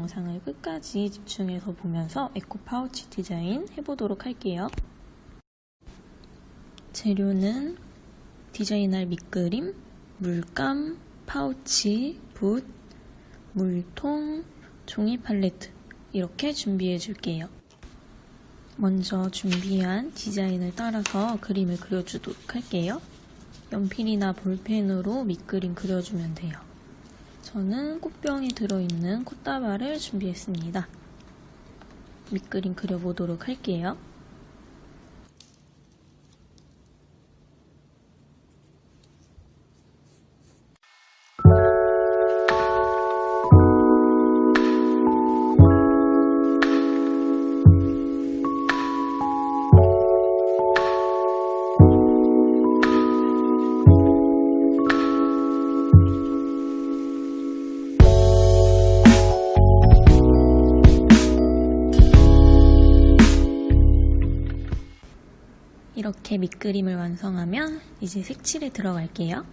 영상을 끝까지 집중해서 보면서 에코 파우치 디자인 해보도록 할게요. 재료는 디자인할 밑그림, 물감, 파우치, 붓, 물통, 종이 팔레트 이렇게 준비해 줄게요. 먼저 준비한 디자인을 따라서 그림을 그려주도록 할게요. 연필이나 볼펜으로 밑그림 그려주면 돼요. 저는 꽃병에 들어있는 꽃다발을 준비했습니다. 밑그림 그려보도록 할게요. 이렇게 밑그림을 완성하면 이제 색칠에 들어갈게요.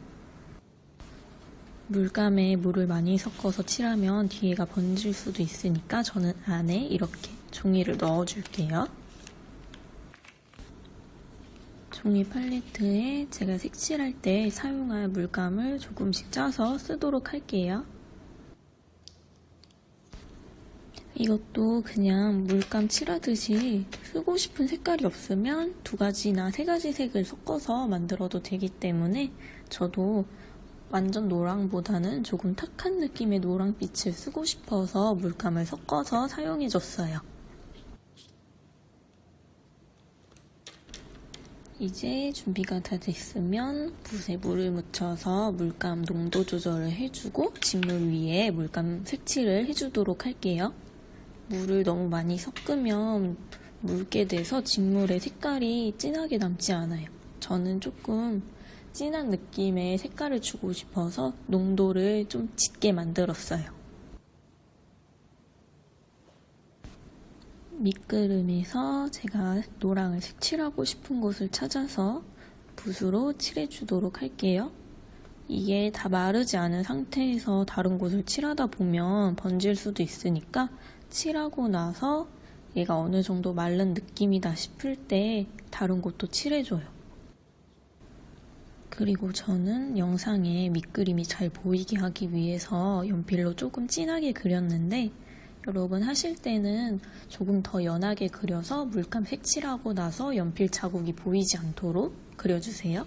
물감에 물을 많이 섞어서 칠하면 뒤에가 번질 수도 있으니까 저는 안에 이렇게 종이를 넣어줄게요. 종이 팔레트에 제가 색칠할 때 사용할 물감을 조금씩 짜서 쓰도록 할게요. 이것도 그냥 물감 칠하듯이 쓰고 싶은 색깔이 없으면 2가지나 3가지 색을 섞어서 만들어도 되기 때문에 저도 완전 노랑보다는 조금 탁한 느낌의 노랑빛을 쓰고 싶어서 물감을 섞어서 사용해줬어요. 이제 준비가 다 됐으면 붓에 물을 묻혀서 물감 농도 조절을 해주고 직물 위에 물감 색칠을 해주도록 할게요. 물을 너무 많이 섞으면 묽게 돼서 직물의 색깔이 진하게 남지 않아요. 저는 조금 진한 느낌의 색깔을 주고 싶어서 농도를 좀 짙게 만들었어요. 밑그림에서 제가 노랑을 색칠하고 싶은 곳을 찾아서 붓으로 칠해주도록 할게요. 이게 다 마르지 않은 상태에서 다른 곳을 칠하다 보면 번질 수도 있으니까 칠하고 나서 얘가 어느 정도 마른 느낌이다 싶을 때 다른 곳도 칠해줘요. 그리고 저는 영상에 밑그림이 잘 보이게 하기 위해서 연필로 조금 진하게 그렸는데 여러분 하실 때는 조금 더 연하게 그려서 물감 색칠하고 나서 연필 자국이 보이지 않도록 그려주세요.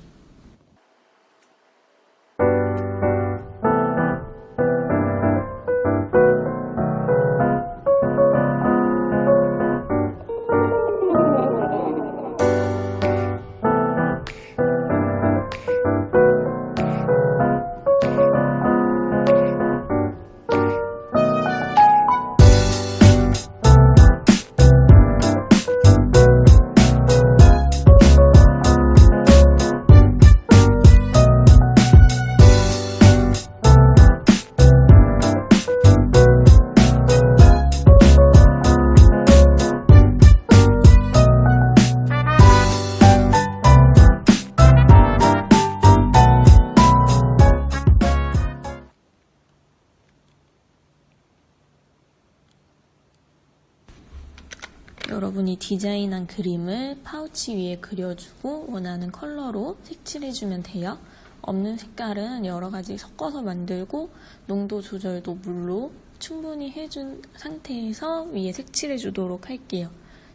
여러분이 디자인한 그림을 파우치 위에 그려주고 원하는 컬러로 색칠해주면 돼요. 없는 색깔은 여러가지 섞어서 만들고 농도 조절도 물로 충분히 해준 상태에서 위에 색칠해주도록 할게요.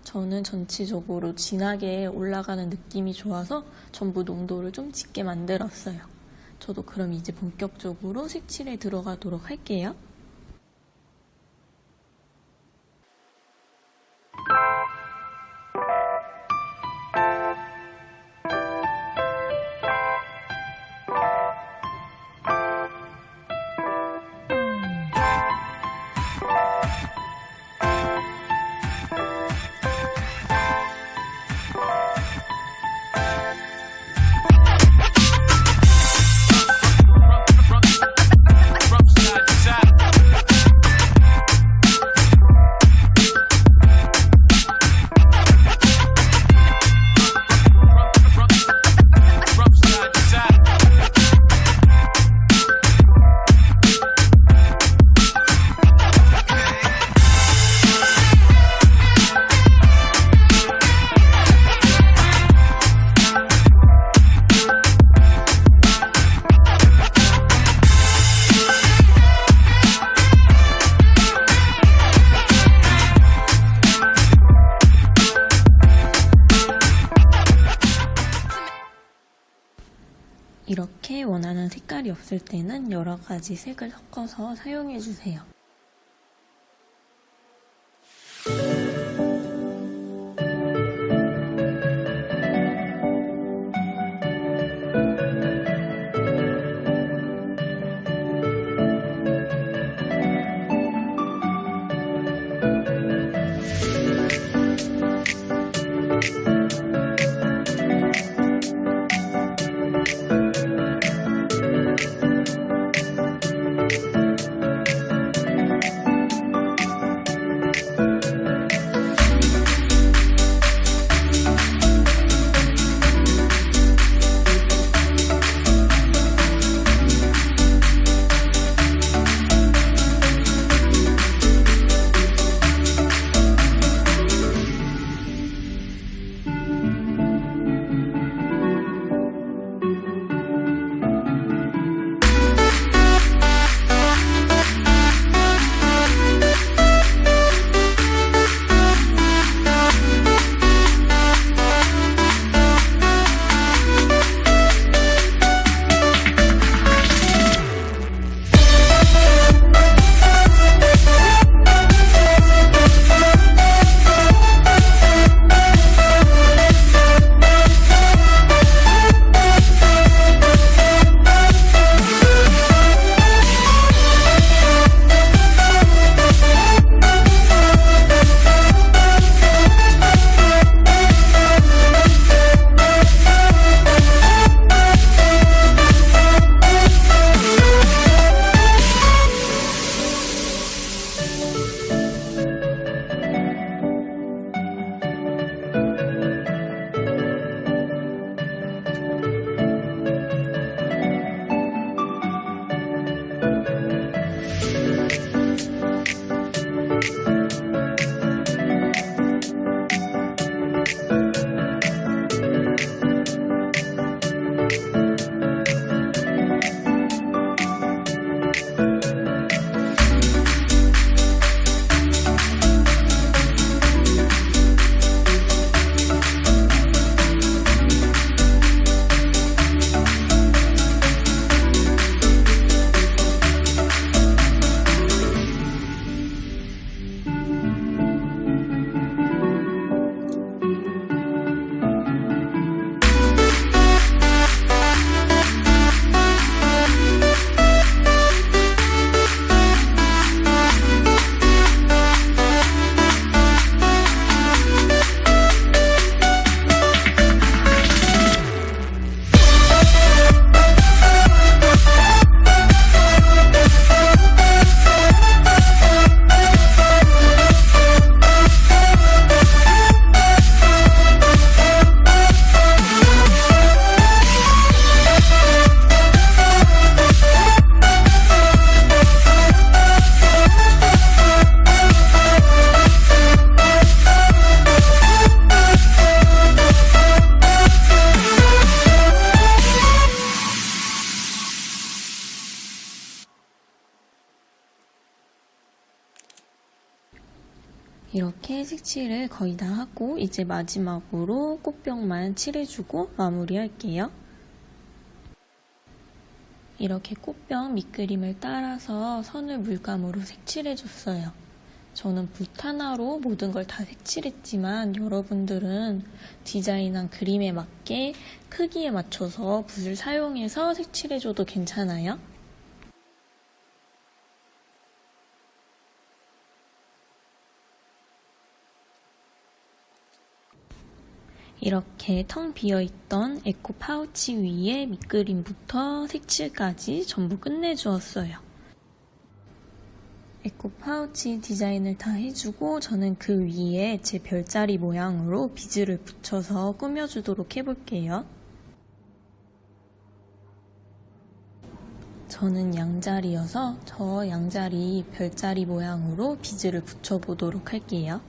저는 전체적으로 진하게 올라가는 느낌이 좋아서 전부 농도를 좀 짙게 만들었어요. 저도 그럼 이제 본격적으로 색칠에 들어가도록 할게요. From side to side. 색깔이 없을 때는 여러 가지 색을 섞어서 사용해주세요. 이렇게 색칠을 거의 다 하고 이제 마지막으로 꽃병만 칠해주고 마무리할게요. 이렇게 꽃병 밑그림을 따라서 선을 물감으로 색칠해줬어요. 저는 붓 하나로 모든 걸 다 색칠했지만 여러분들은 디자인한 그림에 맞게 크기에 맞춰서 붓을 사용해서 색칠해줘도 괜찮아요. 이렇게 텅 비어있던 에코 파우치 위에 밑그림부터 색칠까지 전부 끝내주었어요. 에코 파우치 디자인을 다 해주고 저는 그 위에 제 별자리 모양으로 비즈를 붙여서 꾸며주도록 해볼게요. 저는 양자리여서 저 양자리 별자리 모양으로 비즈를 붙여보도록 할게요.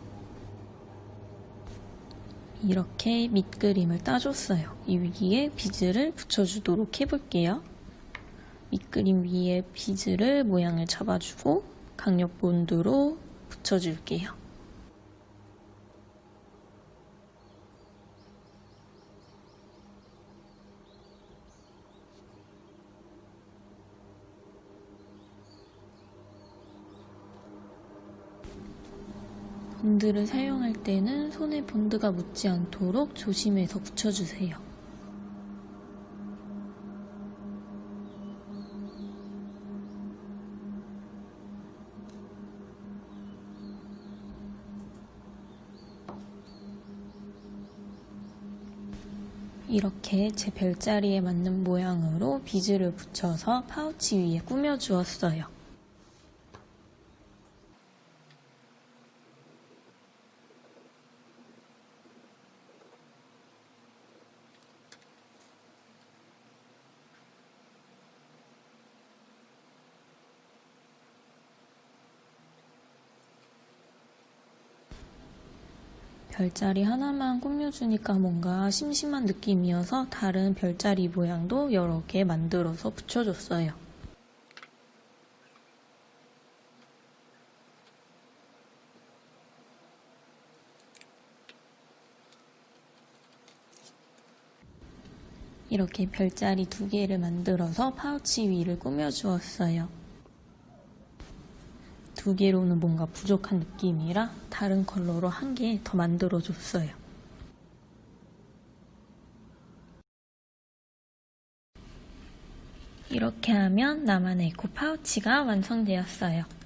이렇게 밑그림을 따줬어요. 이 위에 비즈를 붙여주도록 해볼게요. 밑그림 위에 비즈를 모양을 잡아주고 강력 본드로 붙여줄게요. 본드를 사용할 때는 손에 본드가 묻지 않도록 조심해서 붙여주세요. 이렇게 제 별자리에 맞는 모양으로 비즈를 붙여서 파우치 위에 꾸며주었어요. 별자리 하나만 꾸며주니까 뭔가 심심한 느낌이어서 다른 별자리 모양도 여러 개 만들어서 붙여줬어요. 이렇게 별자리 2개를 만들어서 파우치 위를 꾸며주었어요. 2개로는 뭔가 부족한 느낌이라 다른 컬러로 1개 더 만들어줬어요. 이렇게 하면 나만의 에코 파우치가 완성되었어요.